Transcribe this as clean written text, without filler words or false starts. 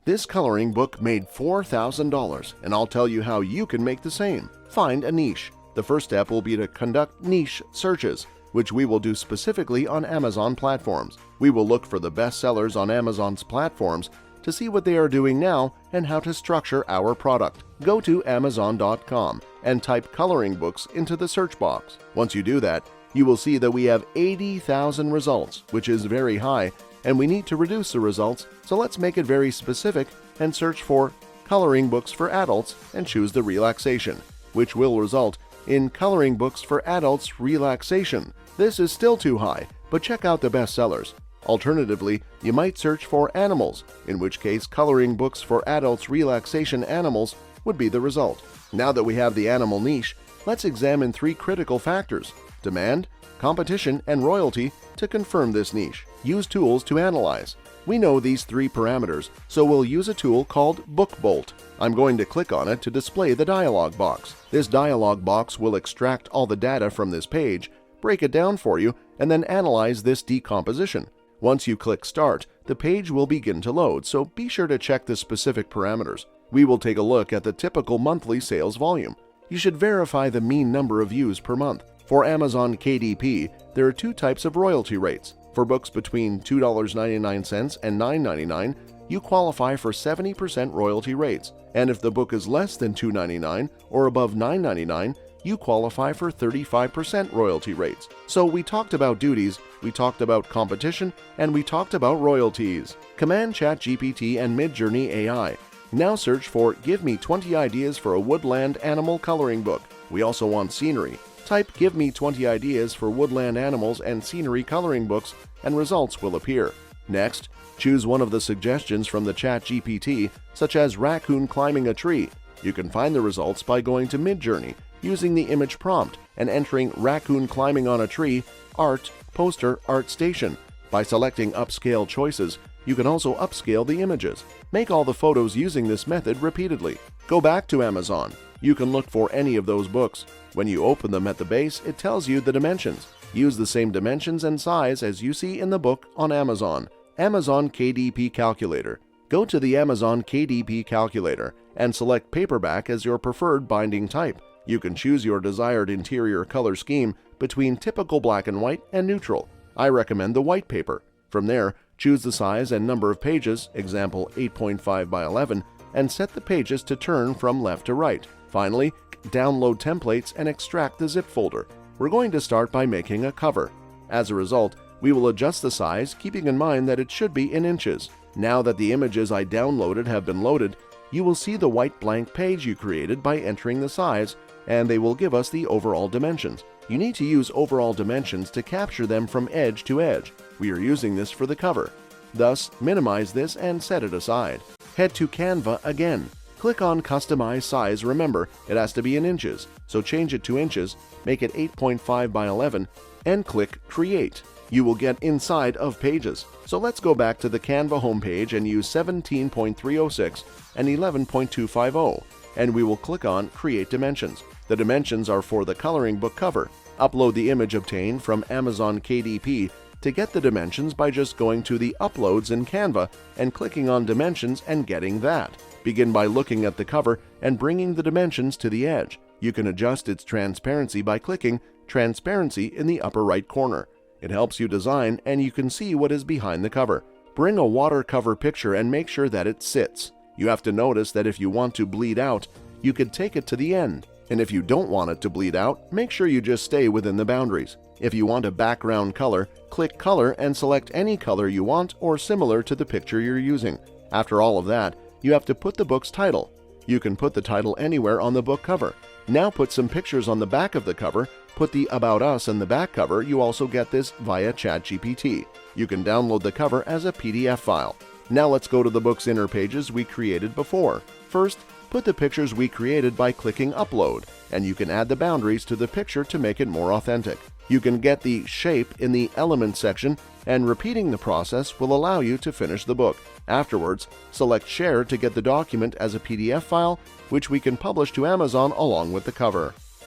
This coloring book made $4,000, and I'll tell you how you can make the same. Find a niche. The first step will be to conduct niche searches, which we will do specifically on Amazon platforms. We will look for the best sellers on Amazon's platforms to see what they are doing now and how to structure our product. Go to Amazon.com and type coloring books into the search box. Once you do that, you will see that we have 80,000 results, which is very high, and we need to reduce the results, so let's make it very specific and search for coloring books for adults and choose the relaxation, which will result in coloring books for adults relaxation. This is still too high, but check out the best sellers. Alternatively, you might search for animals, in which case coloring books for adults relaxation animals would be the result. Now that we have the animal niche, let's examine 3 critical factors: demand, competition, and royalty to confirm this niche. Use tools to analyze. We know these 3 parameters, so we'll use a tool called BookBolt. I'm going to click on it to display the dialog box. This dialog box will extract all the data from this page, break it down for you, and then analyze this decomposition. Once you click Start, the page will begin to load, so be sure to check the specific parameters. We will take a look at the typical monthly sales volume. You should verify the mean number of views per month. For Amazon KDP, there are 2 types of royalty rates. For books between $2.99 and $9.99, you qualify for 70% royalty rates, and if the book is less than $2.99 or above $9.99, you qualify for 35% royalty rates. So we talked about duties, we talked about competition, and we talked about royalties. Command ChatGPT and Midjourney AI. Now search for "Give me 20 ideas for a woodland animal coloring book." We also want scenery. Type "Give me 20 ideas for woodland animals and scenery coloring books" and results will appear. Next, choose one of the suggestions from the ChatGPT, such as raccoon climbing a tree. You can find the results by going to Midjourney, using the image prompt, and entering "raccoon climbing on a tree, art, poster, art station." By selecting upscale choices, you can also upscale the images. Make all the photos using this method repeatedly. Go back to Amazon. You can look for any of those books. When you open them at the base, it tells you the dimensions. Use the same dimensions and size as you see in the book on Amazon. Amazon KDP Calculator. Go to the Amazon KDP Calculator and select paperback as your preferred binding type. You can choose your desired interior color scheme between typical black and white and neutral. I recommend the white paper. From there, choose the size and number of pages, example 8.5 by 11, and set the pages to turn from left to right. Finally, download templates and extract the zip folder. We're going to start by making a cover. As a result, we will adjust the size, keeping in mind that it should be in inches. Now that the images I downloaded have been loaded, you will see the white blank page you created by entering the size, and they will give us the overall dimensions. You need to use overall dimensions to capture them from edge to edge. We are using this for the cover. Thus, minimize this and set it aside. Head to Canva again. Click on Customize Size. Remember, it has to be in inches, so change it to inches, make it 8.5 by 11, and click Create. You will get inside of pages. So let's go back to the Canva homepage and use 17.306 and 11.250, and we will click on Create Dimensions. The dimensions are for the coloring book cover. Upload the image obtained from Amazon KDP to get the dimensions by just going to the Uploads in Canva and clicking on Dimensions and getting that. Begin by looking at the cover and bringing the dimensions to the edge. You can adjust its transparency by clicking Transparency in the upper right corner. It helps you design, and you can see what is behind the cover. Bring a water cover picture and make sure that it sits. You have to notice that if you want to bleed out, you could take it to the end. And if you don't want it to bleed out, make sure you just stay within the boundaries. If you want a background color, click Color and select any color you want or similar to the picture you're using. After all of that, you have to put the book's title. You can put the title anywhere on the book cover. Now put some pictures on the back of the cover. Put the About Us in the back cover. You also get this via ChatGPT. You can download the cover as a PDF file. Now let's go to the book's inner pages we created before. First, put the pictures we created by clicking Upload, and you can add the boundaries to the picture to make it more authentic. You can get the shape in the Elements section, and repeating the process will allow you to finish the book. Afterwards, select Share to get the document as a PDF file, which we can publish to Amazon along with the cover.